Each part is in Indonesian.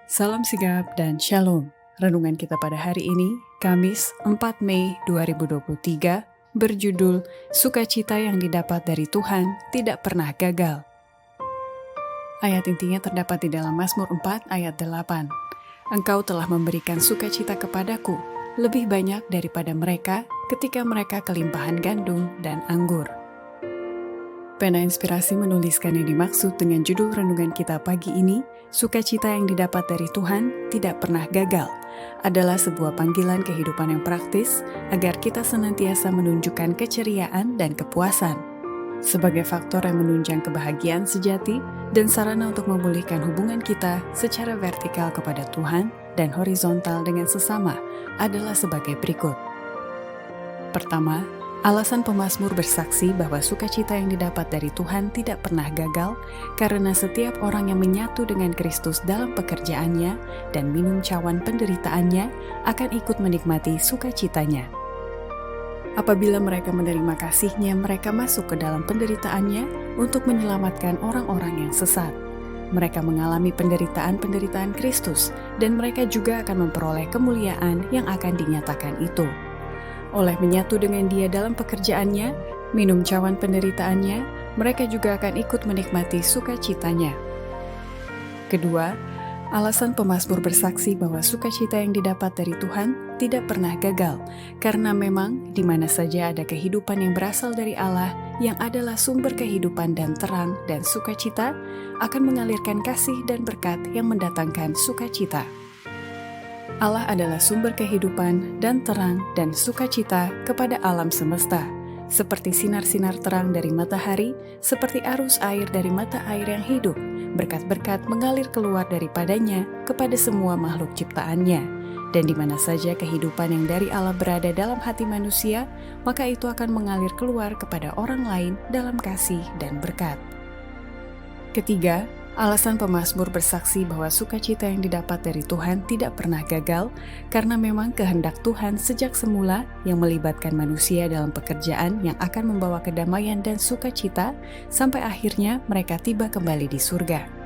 Salam sigap dan shalom. Renungan kita pada hari ini, Kamis 4 Mei 2023, berjudul Sukacita yang didapat dari Tuhan tidak pernah gagal. Ayat intinya terdapat di dalam Mazmur 4 ayat 8. Engkau telah memberikan sukacita kepadaku, lebih banyak daripada mereka ketika mereka kelimpahan gandum dan anggur. Pena Inspirasi menuliskan yang dimaksud dengan judul renungan kita pagi ini, sukacita yang didapat dari Tuhan tidak pernah gagal, adalah sebuah panggilan kehidupan yang praktis agar kita senantiasa menunjukkan keceriaan dan kepuasan. Sebagai faktor yang menunjang kebahagiaan sejati dan sarana untuk memulihkan hubungan kita secara vertikal kepada Tuhan dan horizontal dengan sesama adalah sebagai berikut. Pertama, alasan pemazmur bersaksi bahwa sukacita yang didapat dari Tuhan tidak pernah gagal karena setiap orang yang menyatu dengan Kristus dalam pekerjaannya dan minum cawan penderitaannya akan ikut menikmati sukacitanya. Apabila mereka menerima kasih-Nya, mereka masuk ke dalam penderitaannya untuk menyelamatkan orang-orang yang sesat. Mereka mengalami penderitaan-penderitaan Kristus dan mereka juga akan memperoleh kemuliaan yang akan dinyatakan itu. Oleh menyatu dengan Dia dalam pekerjaannya, minum cawan penderitaannya, mereka juga akan ikut menikmati sukacitanya. Kedua, alasan pemazmur bersaksi bahwa sukacita yang didapat dari Tuhan tidak pernah gagal, karena memang di mana saja ada kehidupan yang berasal dari Allah, yang adalah sumber kehidupan dan terang dan sukacita, akan mengalirkan kasih dan berkat yang mendatangkan sukacita. Allah adalah sumber kehidupan dan terang dan sukacita kepada alam semesta, seperti sinar-sinar terang dari matahari, seperti arus air dari mata air yang hidup, berkat-berkat mengalir keluar daripadanya kepada semua makhluk ciptaannya. Dan di mana saja kehidupan yang dari Allah berada dalam hati manusia, maka itu akan mengalir keluar kepada orang lain dalam kasih dan berkat. Ketiga, alasan pemazmur bersaksi bahwa sukacita yang didapat dari Tuhan tidak pernah gagal karena memang kehendak Tuhan sejak semula yang melibatkan manusia dalam pekerjaan yang akan membawa kedamaian dan sukacita sampai akhirnya mereka tiba kembali di surga.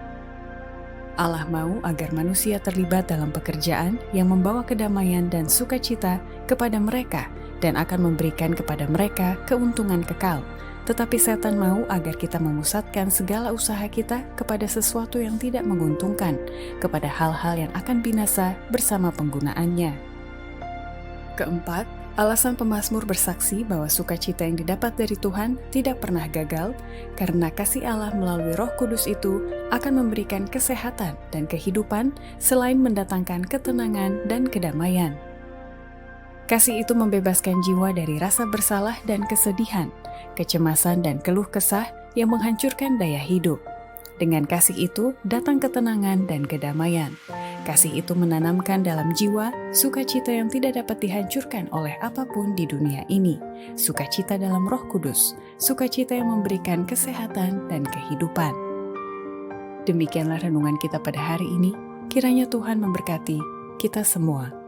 Allah mau agar manusia terlibat dalam pekerjaan yang membawa kedamaian dan sukacita kepada mereka dan akan memberikan kepada mereka keuntungan kekal. Tetapi setan mau agar kita memusatkan segala usaha kita kepada sesuatu yang tidak menguntungkan, kepada hal-hal yang akan binasa bersama penggunaannya. Keempat, alasan pemazmur bersaksi bahwa sukacita yang didapat dari Tuhan tidak pernah gagal, karena kasih Allah melalui Roh Kudus itu akan memberikan kesehatan dan kehidupan selain mendatangkan ketenangan dan kedamaian. Kasih itu membebaskan jiwa dari rasa bersalah dan kesedihan, kecemasan dan keluh kesah yang menghancurkan daya hidup. Dengan kasih itu datang ketenangan dan kedamaian. Kasih itu menanamkan dalam jiwa sukacita yang tidak dapat dihancurkan oleh apapun di dunia ini. Sukacita dalam Roh Kudus, sukacita yang memberikan kesehatan dan kehidupan. Demikianlah renungan kita pada hari ini. Kiranya Tuhan memberkati kita semua.